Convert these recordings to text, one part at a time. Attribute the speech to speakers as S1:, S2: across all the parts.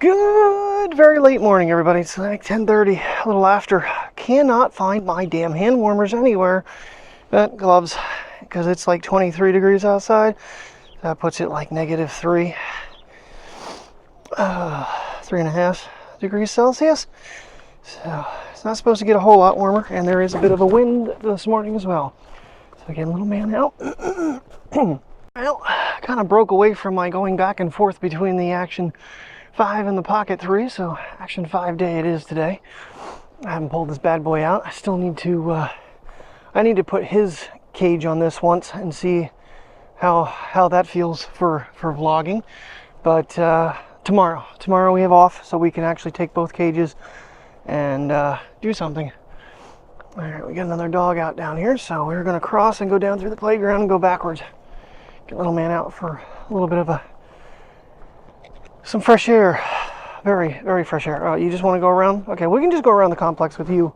S1: Good, very late morning, everybody. It's like 10:30, a little after. Cannot find my damn hand warmers anywhere. But gloves, because it's like 23 degrees outside. That puts it like -3, 3.5 degrees Celsius. So it's not supposed to get a whole lot warmer, and there is a bit of a wind this morning as well. So get a little man out. Well, kind of broke away from my going back and forth between the Action 5 and the Pocket 3, so Action 5 day it is today. I haven't pulled this bad boy out. I still need to I need to put his cage on this once and see how that feels for vlogging. But tomorrow we have off, so we can actually take both cages and do something. All right, we got another dog out down here, so we're gonna cross and go down through the playground and go backwards. Get little man out for a little bit of some fresh air. Very, very fresh air. Oh, you just want to go around? Okay, we can just go around the complex with you.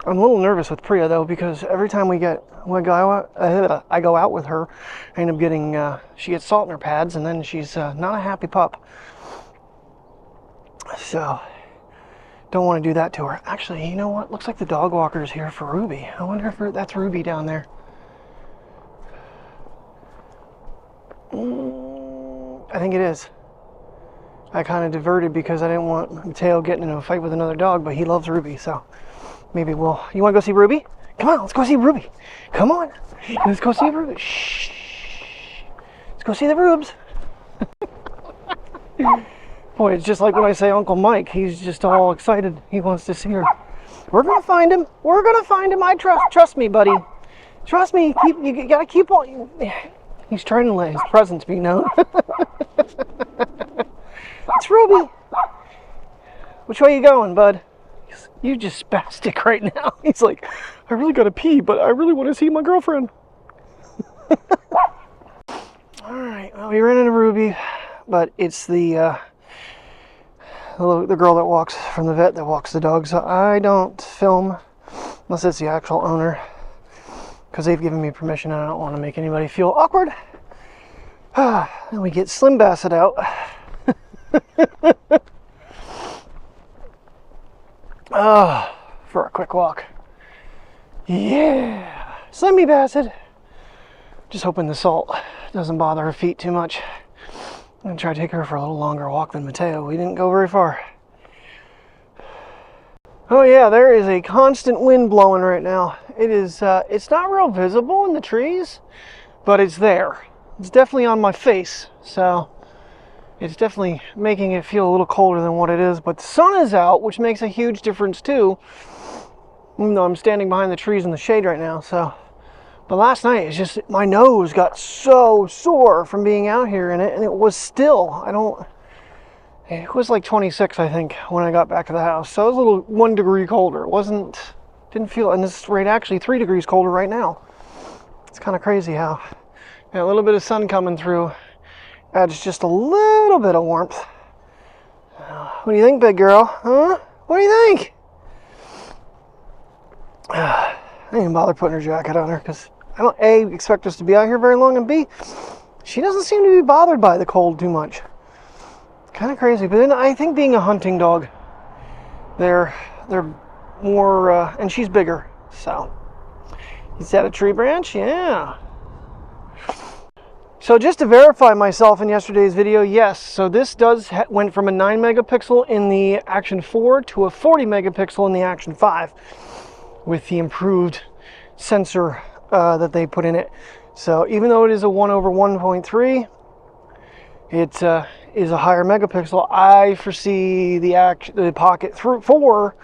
S1: I'm a little nervous with Priya though, because every time I go out with her, I end up getting she gets salt in her pads, and then she's not a happy pup. So don't want to do that to her. Actually, you know what? Looks like the dog walker is here for Ruby. I wonder if that's Ruby down there. I think it is. I kind of diverted because I didn't want Mateo getting into a fight with another dog, but he loves Ruby, so maybe we'll... You want to go see Ruby? Come on, let's go see Ruby. Come on, let's go see Ruby. Shh. Let's go see the Rubes. Boy, it's just like when I say Uncle Mike. He's just all excited. He wants to see her. We're gonna find him. We're gonna find him. I trust me, buddy. Trust me. You gotta keep on. He's trying to let his presence be known. It's Ruby. Which way you going, bud? You just spastic right now. He's like, I really gotta pee, but I really want to see my girlfriend. All right, well, we ran into Ruby, but it's the girl that walks from the vet that walks the dog. So I don't film unless it's the actual owner, because they've given me permission. I don't want to make anybody feel awkward. Then we get Slim Bassett out. For a quick walk. Yeah, Slimmy Bassett. Just hoping the salt doesn't bother her feet too much. I'm gonna try to take her for a little longer walk than Mateo. We didn't go very far. Oh yeah, there is a constant wind blowing right now. It is. It's not real visible in the trees, but it's there. It's definitely on my face, so it's definitely making it feel a little colder than what it is. But the sun is out, which makes a huge difference too, even though I'm standing behind the trees in the shade right now. So, but last night, it's just, my nose got so sore from being out here in it, and it was still, it was like 26, I think, when I got back to the house. So it was a little 1 degree colder. It didn't feel, and this rate actually 3 degrees colder right now. It's kind of crazy how a little bit of sun coming through adds just a little bit of warmth. What do you think, big girl? Huh? What do you think? I didn't even bother putting her jacket on her, because I don't A, expect us to be out here very long, and B, she doesn't seem to be bothered by the cold too much. Kind of crazy. But then I think, being a hunting dog, they're more, and she's bigger, so. Is that a tree branch? Yeah. So just to verify myself in yesterday's video, yes, so this went from a 9 megapixel in the Action 4 to a 40 megapixel in the Action 5 with the improved sensor that they put in it. So even though it is a 1/1.3, it is a higher megapixel. I foresee the Pocket 4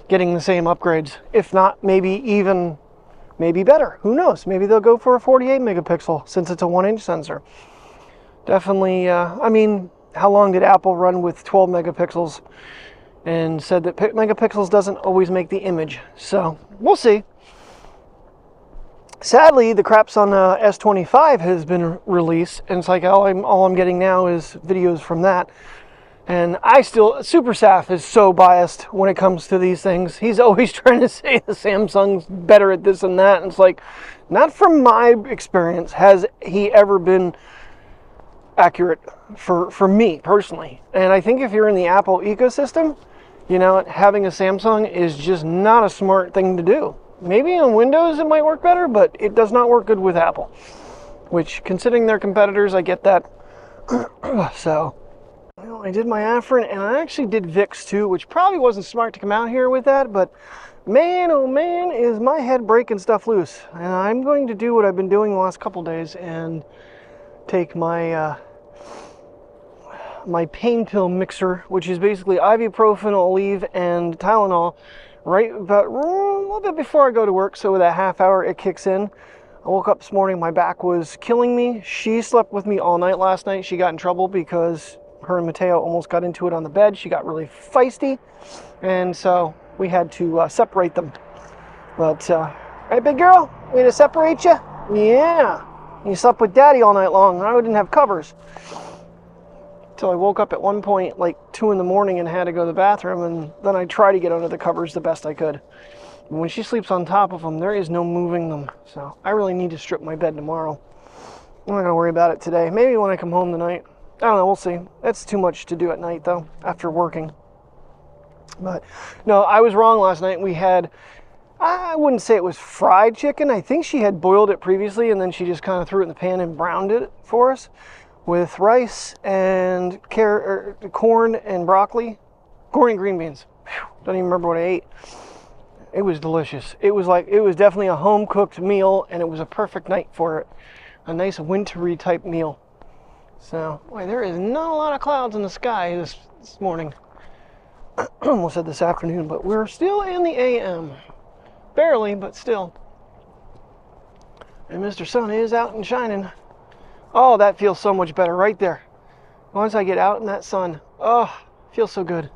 S1: getting the same upgrades, if not maybe better. Who knows? Maybe they'll go for a 48 megapixel since it's a 1-inch sensor. Definitely, I mean, how long did Apple run with 12 megapixels and said that megapixels doesn't always make the image? So we'll see. Sadly, the Crapson S25 has been released, and it's like all I'm getting now is videos from that. And Super Saf is so biased when it comes to these things. He's always trying to say the Samsung's better at this and that. And it's like, not from my experience has he ever been accurate for me personally. And I think if you're in the Apple ecosystem, you know, having a Samsung is just not a smart thing to do. Maybe on Windows it might work better, but it does not work good with Apple. Which, considering they're competitors, I get that. So, well, I did my Afrin, and I actually did Vicks too, which probably wasn't smart to come out here with that, but man, oh man, is my head breaking stuff loose. And I'm going to do what I've been doing the last couple days and take my my pain pill mixer, which is basically ibuprofen, Aleve, and Tylenol, right about a little bit before I go to work. So with a half hour, it kicks in. I woke up this morning, my back was killing me. She slept with me all night last night. She got in trouble because her and Mateo almost got into it on the bed. She got really feisty, and so we had to separate them. But, right, big girl, we to separate you? Yeah. You slept with Daddy all night long, and I didn't have covers. Till I woke up at one point, like 2 in the morning, and had to go to the bathroom, and then I tried to get under the covers the best I could. And when she sleeps on top of them, there is no moving them. So I really need to strip my bed tomorrow. I'm not going to worry about it today. Maybe when I come home tonight. I don't know, we'll see. That's too much to do at night, though, after working. But, no, I was wrong last night. We had, I wouldn't say it was fried chicken. I think she had boiled it previously, and then she just kind of threw it in the pan and browned it for us with rice and corn and broccoli. Corn and green beans. Whew, don't even remember what I ate. It was delicious. It was definitely a home-cooked meal, and it was a perfect night for it. A nice wintry type meal. So, boy, there is not a lot of clouds in the sky this morning. Almost said this afternoon, but we're still in the AM. Barely, but still. And Mr. Sun is out and shining. Oh, that feels so much better right there. Once I get out in that sun, oh, feels so good.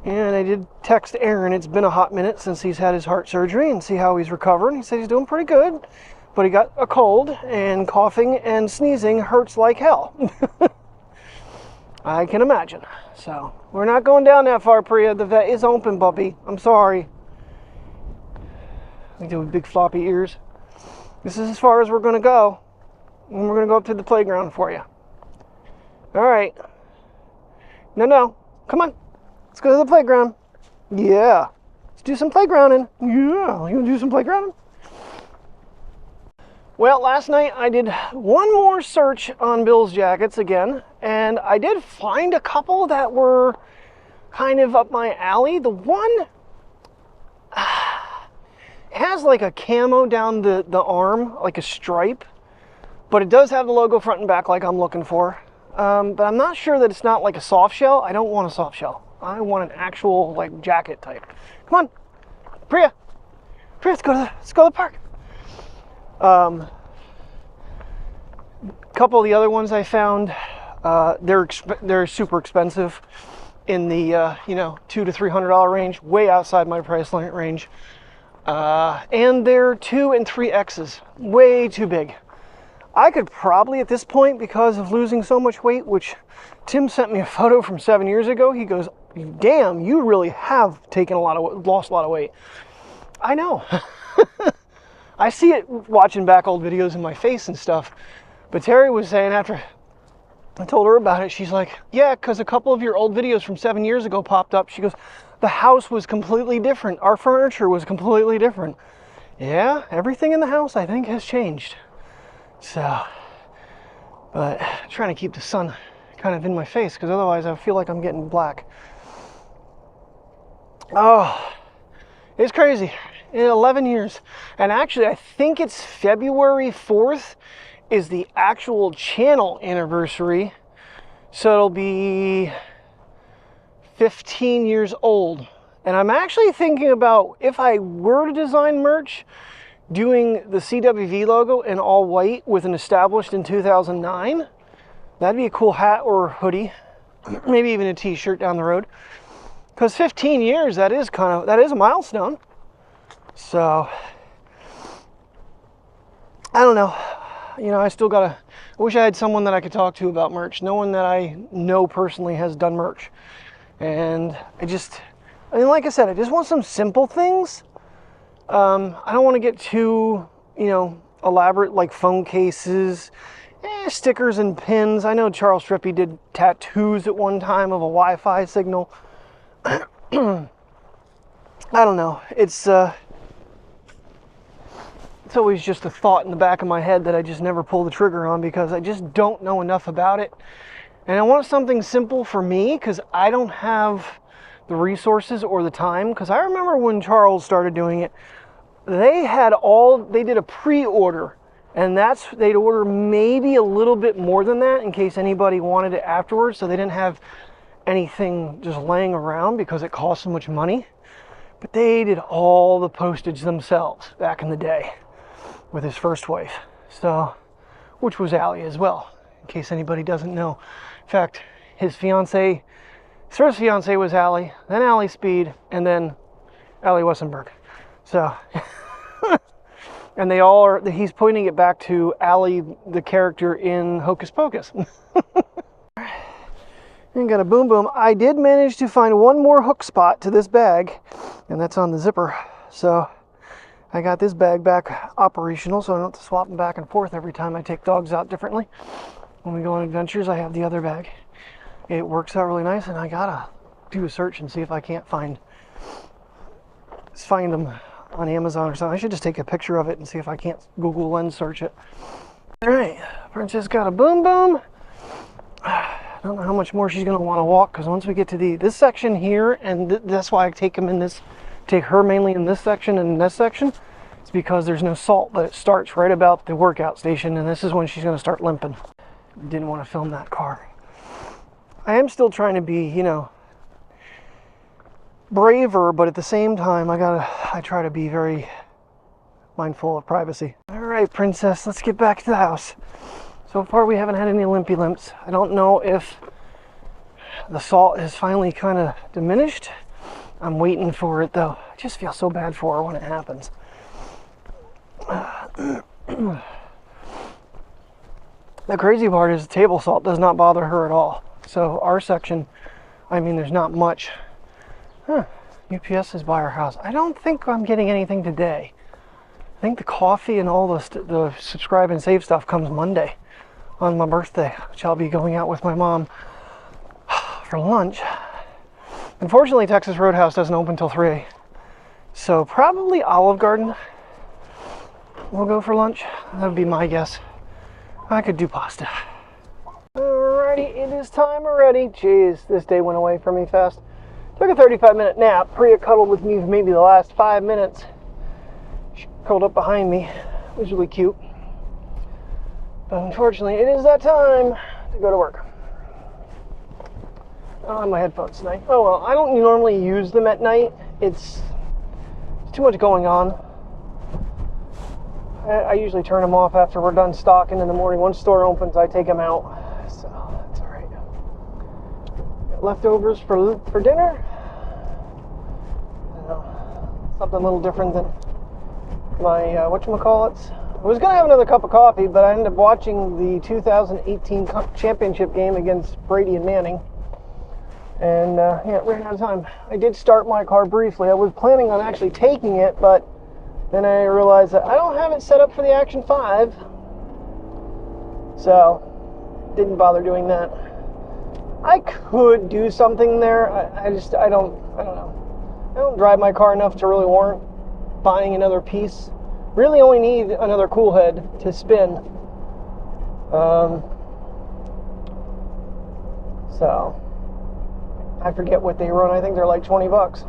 S1: And I did text Aaron. It's been a hot minute since he's had his heart surgery, and see how he's recovering. He said he's doing pretty good, but he got a cold, and coughing and sneezing hurts like hell. I can imagine. So, we're not going down that far, Priya. The vet is open, puppy. I'm sorry. We do big floppy ears. This is as far as we're going to go. And we're going to go up to the playground for you. All right. No. Come on. Let's go to the playground. Yeah. Let's do some playgrounding. Yeah. You want to do some playgrounding? Well, last night I did one more search on Bill's jackets again, and I did find a couple that were kind of up my alley. The one has like a camo down the arm, like a stripe, but it does have the logo front and back like I'm looking for. But I'm not sure that it's not like a soft shell. I don't want a soft shell. I want an actual like jacket type. Come on, Priya, let's go to the park. Couple of the other ones I found, they're super expensive, in the $200 to $300 range, way outside my price range, and they're 2 and 3Xs, way too big. I could probably at this point, because of losing so much weight, which Tim sent me a photo from 7 years ago. He goes, "Damn, you really have lost a lot of weight." I know. I see it watching back old videos in my face and stuff. But Terry was saying, after I told her about it, she's like, "Yeah, because a couple of your old videos from 7 years ago popped up." She goes, "The house was completely different. Our furniture was completely different." Yeah, everything in the house, I think, has changed. So, but I'm trying to keep the sun kind of in my face, because otherwise I feel like I'm getting black. Oh, it's crazy. In 11 years. And actually, I think it's February 4th is the actual channel anniversary. So it'll be 15 years old. And I'm actually thinking about, if I were to design merch, doing the CWV logo in all white with an established in 2009. That'd be a cool hat or hoodie. Maybe even a t-shirt down the road. Because 15 years, that is a milestone. So, I don't know. I wish I had someone that I could talk to about merch. No one that I know personally has done merch. And like I said, I just want some simple things. I don't want to get too, elaborate, like phone cases stickers and pins. I know Charles Strippy did tattoos at one time of a Wi-Fi signal. I don't know. It's always just a thought in the back of my head that I just never pull the trigger on because I just don't know enough about it. And I want something simple for me because I don't have the resources or the time. Because I remember when Charles started doing it, they did a pre-order, and they'd order maybe a little bit more than that in case anybody wanted it afterwards, so they didn't have anything just laying around because it cost so much money. But they did all the postage themselves back in the day with his first wife, so, which was Allie as well, in case anybody doesn't know. In fact, his first fiance was Allie, then Allie Speed, and then Allie Wessenberg. So, and he's pointing it back to Allie, the character in Hocus Pocus. And got a boom boom. I did manage to find one more hook spot to this bag, and that's on the zipper. So I got this bag back operational, so I don't have to swap them back and forth every time I take dogs out differently. When we go on adventures, I have the other bag. It works out really nice, and I gotta do a search and see if I can't find them on Amazon or something. I should just take a picture of it and see if I can't Google Lens search it. All right, Princess got a boom boom. I don't know how much more she's gonna want to walk because once we get to this section here, and that's why I take her mainly in this section and in this section. It's because there's no salt, but it starts right about the workout station, and this is when she's gonna start limping. Didn't want to film that car. I am still trying to be, braver, but at the same time, I try to be very mindful of privacy. All right, Princess, let's get back to the house. So far, we haven't had any limpy limps. I don't know if the salt has finally kind of diminished. I'm waiting for it, though. I just feel so bad for her when it happens. The crazy part is the table salt does not bother her at all. So our section, there's not much. UPS is by our house. I don't think I'm getting anything today. I think the coffee and all the subscribe and save stuff comes Monday on my birthday, which I'll be going out with my mom for lunch. Unfortunately, Texas Roadhouse doesn't open till 3. So probably Olive Garden we'll go for lunch. That would be my guess. I could do pasta. Alrighty, it is time already. Jeez, this day went away from me fast. Took a 35-minute nap. Priya cuddled with me for maybe the last 5 minutes. She curled up behind me. It was really cute. But unfortunately, it is that time to go to work. I don't have my headphones tonight. Oh well, I don't normally use them at night. It's too much going on. I usually turn them off after we're done stocking in the morning. Once store opens, I take them out. So that's all right. Got leftovers for dinner. Something a little different than my whatchamacallits. I was gonna have another cup of coffee, but I ended up watching the 2018 championship game against Brady and Manning. And ran out of time. I did start my car briefly. I was planning on actually taking it, but then I realized that I don't have it set up for the Action 5. So, didn't bother doing that. I could do something there. I don't know. I don't drive my car enough to really warrant buying another piece. Really only need another cool head to spin. So, I forget what they run. I think they're like 20 bucks.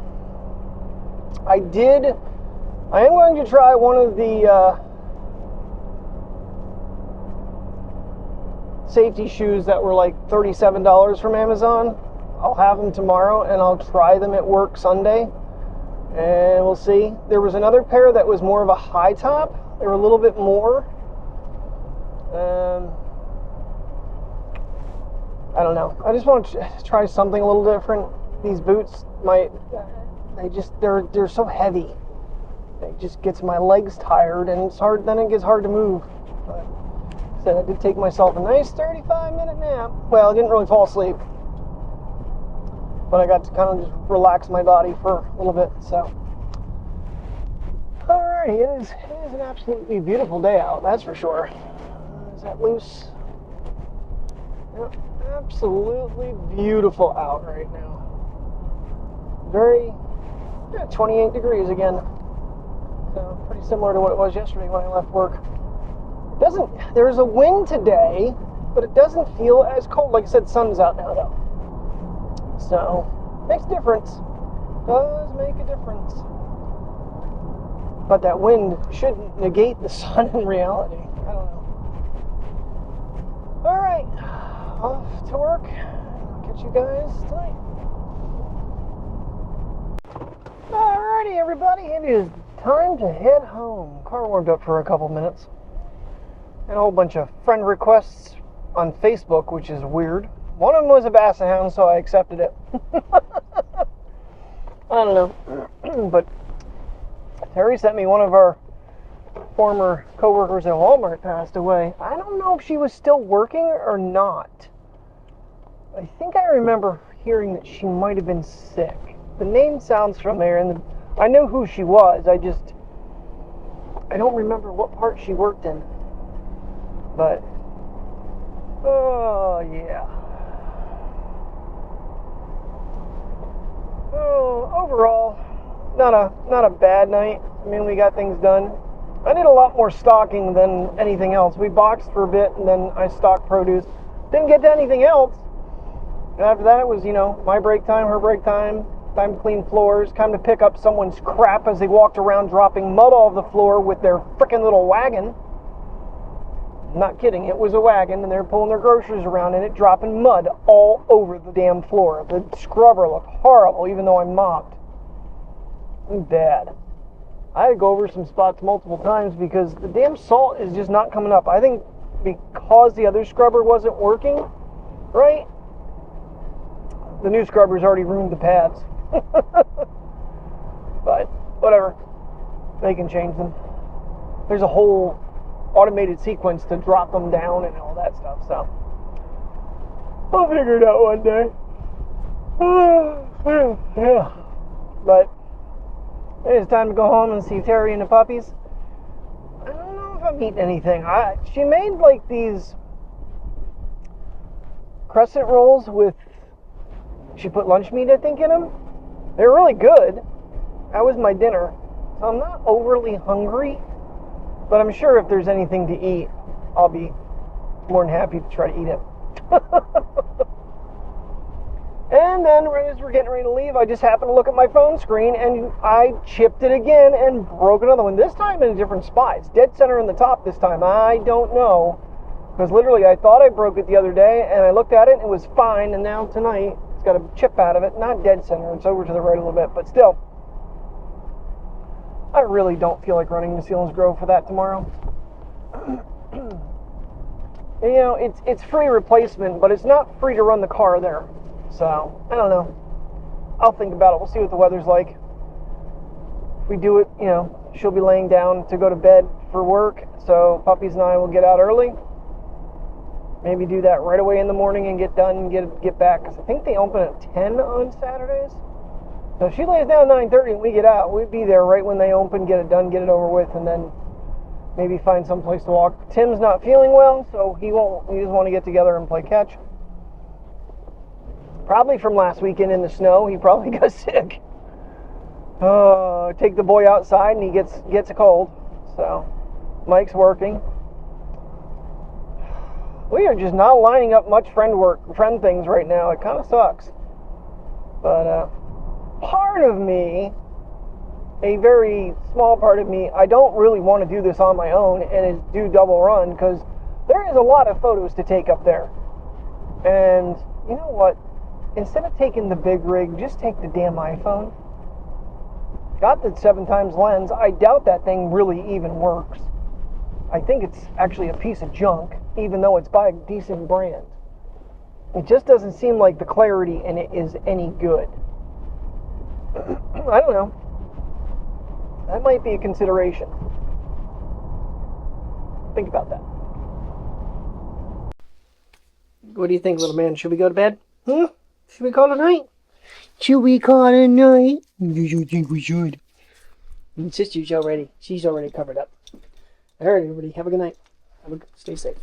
S1: I am going to try one of the safety shoes that were like $37 from Amazon. I'll have them tomorrow and I'll try them at work Sunday. And we'll see. There was another pair that was more of a high top. They were a little bit more. I don't know. I just want to try something a little different. These boots they're so heavy. It just gets my legs tired, and it's hard. Then it gets hard to move. But so I did take myself a nice 35-minute nap. Well, I didn't really fall asleep, but I got to kind of just relax my body for a little bit. So, alrighty, it is an absolutely beautiful day out. That's for sure. Is that loose? Yep, absolutely beautiful out right now. Very, 28 degrees again. So pretty similar to what it was yesterday when I left work. There's a wind today, but it doesn't feel as cold. Like I said, sun's out now though. So, makes a difference. Does make a difference. But that wind shouldn't negate the sun in reality. I don't know. Alright, off to work. I'll catch you guys tonight. Alrighty, everybody, it is time to head home. Car warmed up for a couple minutes. And a whole bunch of friend requests on Facebook, which is weird. One of them was a basset hound, so I accepted it. I don't know. But Terry sent me one of our former co-workers at Walmart passed away. I don't know if she was still working or not. I think I remember hearing that she might have been sick. The name sounds familiar, and I knew who she was. I don't remember what part she worked in. But, oh yeah. Oh, overall, not a bad night. I mean, we got things done. I did a lot more stocking than anything else. We boxed for a bit, and then I stocked produce. Didn't get to anything else. And after that, it was, my break time, her break time to clean floors, time to pick up someone's crap as they walked around dropping mud all over the floor with their frickin' little wagon. I'm not kidding, it was a wagon, and they're pulling their groceries around in it, dropping mud all over the damn floor. The scrubber looked horrible, even though I mopped. Bad. I had to go over some spots multiple times because the damn salt is just not coming up. I think because the other scrubber wasn't working right, the new scrubber's already ruined the pads. But whatever, they can change them. There's a whole automated sequence to drop them down and all that stuff, so I'll figure it out one day. Yeah, but it's time to go home and see Terry and the puppies. I don't know if I'm eating anything. She made like these crescent rolls with, she put lunch meat, I think, in them. They're really good. That was my dinner. So I'm not overly hungry, but I'm sure if there's anything to eat, I'll be more than happy to try to eat it. And then right as we're getting ready to leave, I just happened to look at my phone screen and I chipped it again and broke another one. This time in a different spot. It's dead center in the top this time. I don't know. Because literally I thought I broke it the other day and I looked at it and it was fine, and now tonight it's got a chip out of it. Not dead center, it's over to the right a little bit, but still. I really don't feel like running to Sealands Grove for that tomorrow. And, it's free replacement, but it's not free to run the car there. So, I don't know. I'll think about it. We'll see what the weather's like. If we do it, she'll be laying down to go to bed for work. So, puppies and I will get out early. Maybe do that right away in the morning and get done and get back. Because I think they open at 10 on Saturdays. So, if she lays down at 9:30 and we get out, we'd be there right when they open, get it done, get it over with, and then maybe find some place to walk. Tim's not feeling well, so he doesn't want to get together and play catch. Probably from last weekend in the snow, he probably got sick. Take the boy outside and he gets a cold. So, Mike's working. We are just not lining up much friend things right now. It kind of sucks. But part of me, a very small part of me, I don't really want to do this on my own and do double run, because there is a lot of photos to take up there. And you know what? Instead of taking the big rig, just take the damn iPhone. Got the 7x lens. I doubt that thing really even works. I think it's actually a piece of junk, even though it's by a decent brand. It just doesn't seem like the clarity in it is any good. I don't know. That might be a consideration. Think about that. What do you think, little man? Should we go to bed? Should we call it a night? Should we call it a night? You think we should? Sister's already. She's already covered up. All right, everybody. Have a good night. Stay safe.